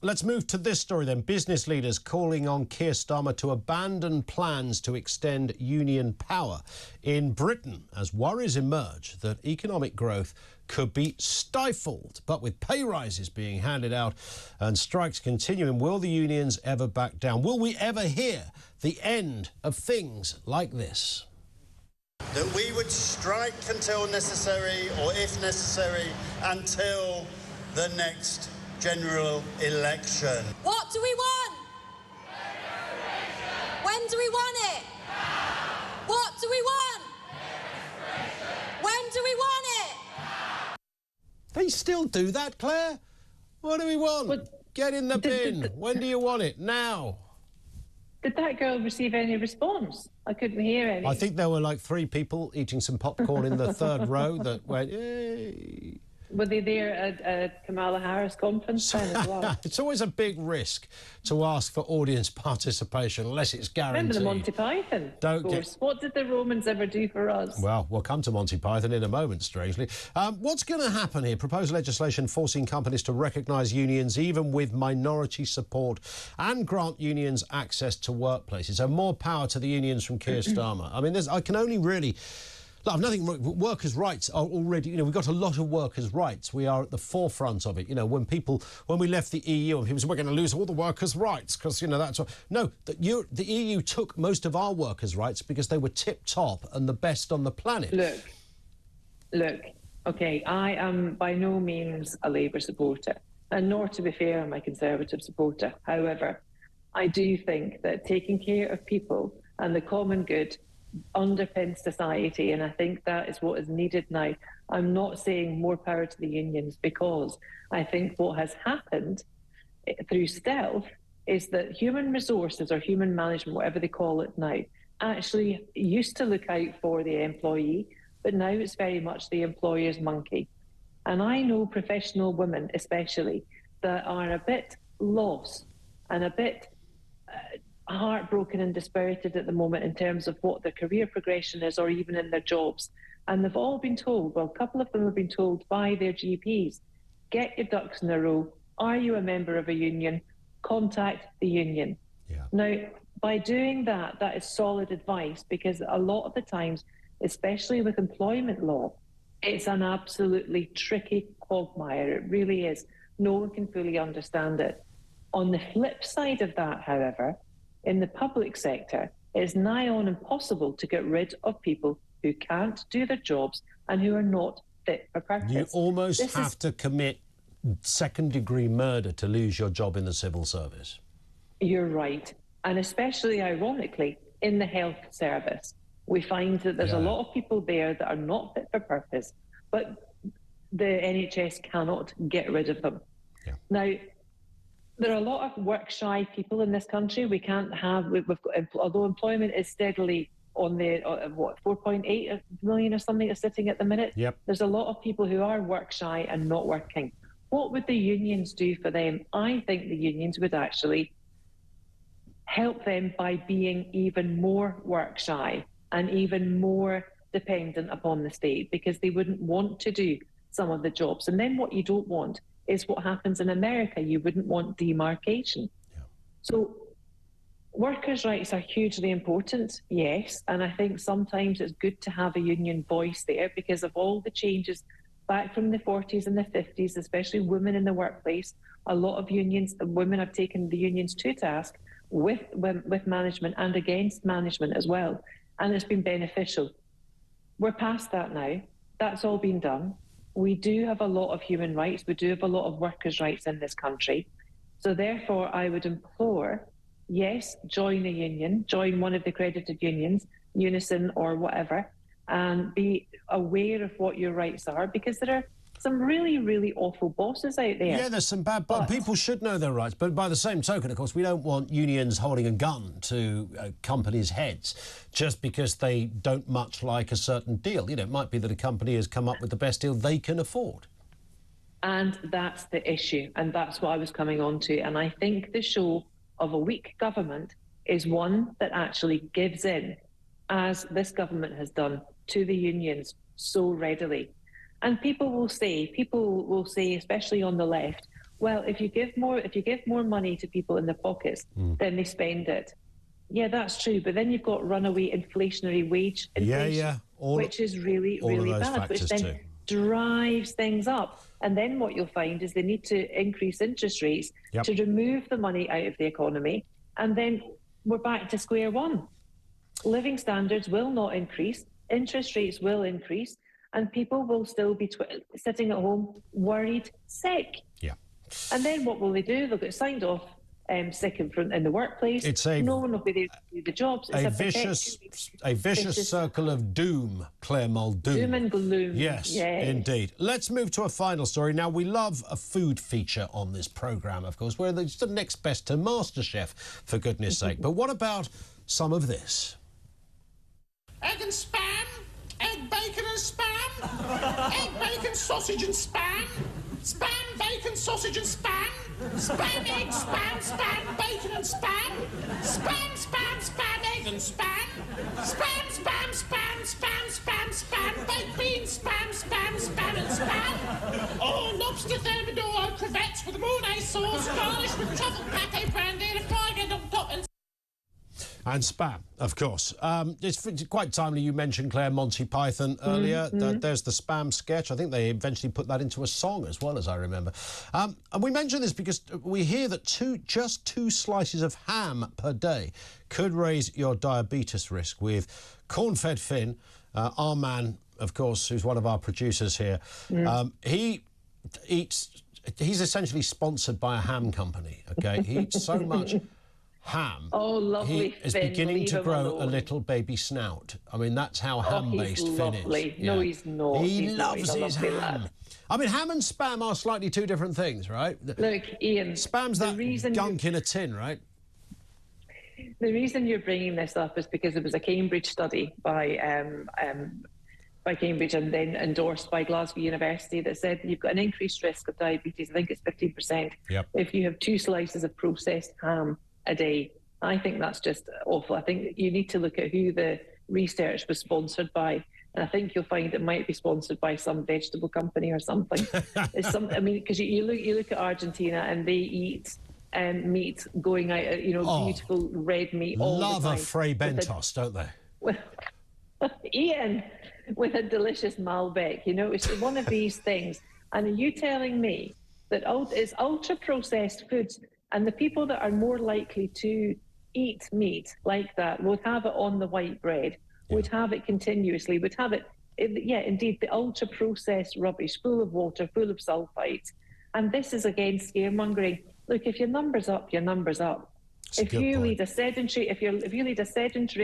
Let's move to this story then. Business leaders calling on Keir Starmer to abandon plans to extend union power in Britain as worries emerge that economic growth could be stifled. But with pay rises being handed out and strikes continuing, will the unions ever back down? Will we ever hear the end of things like this? That we would strike until necessary, or if necessary, until the next general election. What do we want? When do we want it? What do we want? When do we want it? They still do that, Claire? What do we want? Get in the bin. When do you want it? Now. Did that girl receive any response? I couldn't hear any. I think there were like 3 people eating some popcorn in the 3rd row that went, yay. Were they there at Kamala Harris conference then as well? It's always a big risk to ask for audience participation unless it's guaranteed. Remember the Monty Python, of course. What did the Romans ever do for us? Well, we'll come to Monty Python in a moment, strangely. What's going to happen here? Proposed legislation forcing companies to recognise unions even with minority support and grant unions access to workplaces. So more power to the unions from Keir Starmer. I mean, I can only really... I've nothing wrong. Workers' rights are already, we've got a lot of workers' rights. We are at the forefront of it. When we left the EU, and people said, we're going to lose all the workers' rights because, that's what... No, the EU took most of our workers' rights because they were tip-top and the best on the planet. Look, OK, I am by no means a Labour supporter, and nor, to be fair, am I a Conservative supporter. However, I do think that taking care of people and the common good underpins society, and I think that is what is needed now. I'm not saying more power to the unions, because I think what has happened through stealth is that human resources or human management, whatever they call it now, actually used to look out for the employee, but now it's very much the employer's monkey. And I know professional women especially that are a bit lost and a bit heartbroken and dispirited at the moment in terms of what their career progression is, or even in their jobs. And they've all been told, well, a couple of them have been told by their GPs, get your ducks in a row. Are you a member of a union? Contact the union. Yeah. Now, by doing that, that is solid advice, because a lot of the times, especially with employment law, it's an absolutely tricky quagmire. It really is. No one can fully understand it. On the flip side of that, however, in the public sector, it is nigh on impossible to get rid of people who can't do their jobs and who are not fit for purpose. You almost have to commit second-degree murder to lose your job in the civil service. You're right. And especially, ironically, in the health service, we find that there's a lot of people there that are not fit for purpose, but the NHS cannot get rid of them. Yeah. Now, there are a lot of work-shy people in this country. We can't have, we've got, although employment is steadily on the, 4.8 million or something is sitting at the minute. Yep. There's a lot of people who are work-shy and not working. What would the unions do for them? I think the unions would actually help them by being even more work-shy and even more dependent upon the state, because they wouldn't want to do some of the jobs. And then what you don't want is what happens in America. You wouldn't want demarcation. Yeah. So workers' rights are hugely important, yes, and I think sometimes it's good to have a union voice there because of all the changes back from the 40s and the 50s, especially women in the workplace. A lot of unions, women have taken the unions to task with management and against management as well, and it's been beneficial. We're past that now. That's all been done. We do have a lot of human rights. We do have a lot of workers' rights in this country. So therefore, I would implore, yes, join a union, join one of the accredited unions, Unison or whatever, and be aware of what your rights are, because there are some really, really awful bosses out there. Yeah, there's some bad... But people should know their rights. But by the same token, of course, we don't want unions holding a gun to companies' heads just because they don't much like a certain deal. It might be that a company has come up with the best deal they can afford. And that's the issue. And that's what I was coming on to. And I think the show of a weak government is one that actually gives in, as this government has done, to the unions so readily. And people will say, especially on the left, well, if you give more money to people in their pockets, then they spend it. Yeah, that's true. But then you've got runaway inflationary wage inflation, which is really, really bad, which then drives things up. And then what you'll find is they need to increase interest rates to remove the money out of the economy. And then we're back to square one. Living standards will not increase, interest rates will increase, and people will still be sitting at home worried sick. Yeah. And then what will they do? They'll get signed off sick in the workplace. No one will be there to do the jobs. It's a vicious circle of doom, Claire Muldoon. Doom and gloom. Yes, indeed. Let's move to a final story. Now, we love a food feature on this programme, of course. We're the next best to MasterChef, for goodness sake. But what about some of this? Egg and spam, egg, bacon and spam, egg, bacon, sausage and spam, spam, bacon, sausage and spam, spam, egg, spam, bacon and spam, spam, egg and spam, spam, baked beans, spam and spam. Oh, lobster thermidor, crevettes with Mornay sauce, garnished with truffle pate brandy and a fried egg on top and spam, of course. It's quite timely you mentioned Claire Monty Python earlier. There's the spam sketch. I think they eventually put that into a song as well, as I remember. And we mention this because we hear that just two slices of ham per day could raise your diabetes risk. With Corn-Fed Finn, our man, of course, who's one of our producers here, he's essentially sponsored by a ham company, OK? He eats so much ham. Oh, lovely. He is beginning to grow a little baby snout. I mean, that's how ham-based Finn is. Yeah. No, he's not. He loves his ham. I mean, ham and spam are slightly two different things, right? Look, Ian, spam's that gunk in a tin, right? The reason you're bringing this up is because it was a Cambridge study by Cambridge and then endorsed by Glasgow University that said you've got an increased risk of diabetes. I think it's 15% if you have 2 slices of processed ham a day. I think that's just awful. I think you need to look at who the research was sponsored by, and I think you'll find it might be sponsored by some vegetable company or something. I mean, because you look at Argentina and they eat meat going out, beautiful red meat all the time. Love a Fray Bentos, don't they? Ian, with a delicious Malbec, it's one of these things. And are you telling me that it's ultra-processed foods, and the people that are more likely to eat meat like that would have it on the white bread, would have it continuously, would have it, indeed, the ultra-processed rubbish, full of water, full of sulfites. And this is, again, scaremongering. Look, if your number's up, your number's up. If you lead a sedentary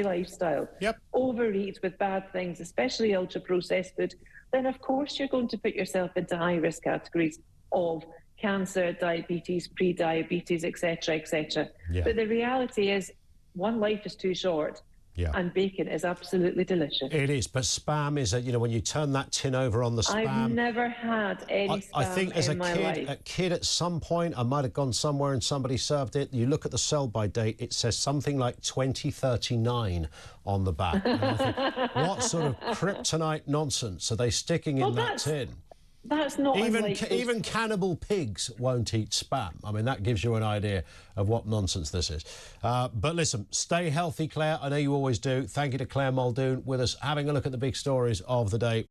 lifestyle, overeat with bad things, especially ultra-processed food, then of course you're going to put yourself into high-risk categories of cancer, diabetes, pre-diabetes, etc., etc. But the reality is, one life is too short, and bacon is absolutely delicious. It is, but spam is, when you turn that tin over on the spam. I've never had any spam I think as in my life. a kid at some point, I might have gone somewhere and somebody served it. You look at the sell-by date, it says something like 2039 on the back. And I think, what sort of kryptonite nonsense are they sticking in that tin? That's not even cannibal pigs won't eat spam. I mean, that gives you an idea of what nonsense this is. But listen, stay healthy, Claire. I know you always do. Thank you to Claire Muldoon with us, having a look at the big stories of the day.